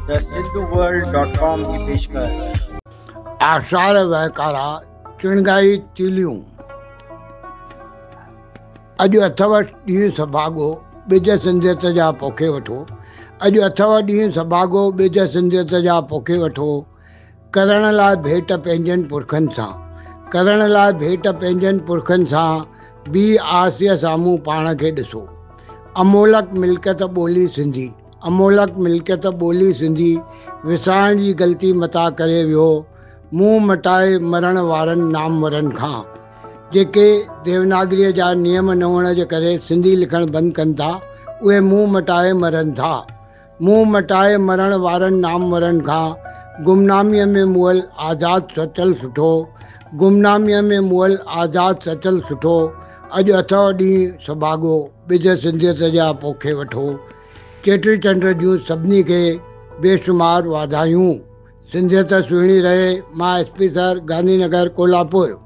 The सिंधुवर्ल्ड.com की पेशकश। आषाढ़ वहकारा चिणगाई तीलियूं। अॼु अथव ॾींहुं सभाॻो ॿिज सिंधियत जा पोखे वठो। अॼु अथव ॾींहुं सभाॻो ॿिज सिंधियत जा पोखे वठो। करण लाइ भेट पंहिंजनि पुरखनि सां, करण लाइ भेट पंहिंजनि पुरखनि सां। ॿी आसीअ साम्हूं पाण खे ॾिसो। अमोलक मिल्कियत ॿोली सिंधी, अमोलक मिल्कियत ॿोली सिंधी विसाइण जी ग़लती मता करे वियो। मुंहुं मटाए मरण वारनि नामवरनि खां, जेके देवनागरीअ जा नियम न हुअण जे करे सिंधी लिखणु बंदि कनि था, उहे मुंहुं मटाए मरनि था। मुंहुं मटाए मरण वारनि नामवरनि खां गुमनामीअ में मुअल आज़ादु सचल सुठो, गुमनामीअ में मुअल आज़ादु सचल सुठो। अॼु अथव ॾींहुं सभाॻो ॿिज सिंधियत जा पोखे वठो। चेटी चंड जूं सभिनी खे बेशुमार वाधायूं। सिंधियत सुहिणी रहे। मां SP सर, गांधीनगर, कोल्हापुर।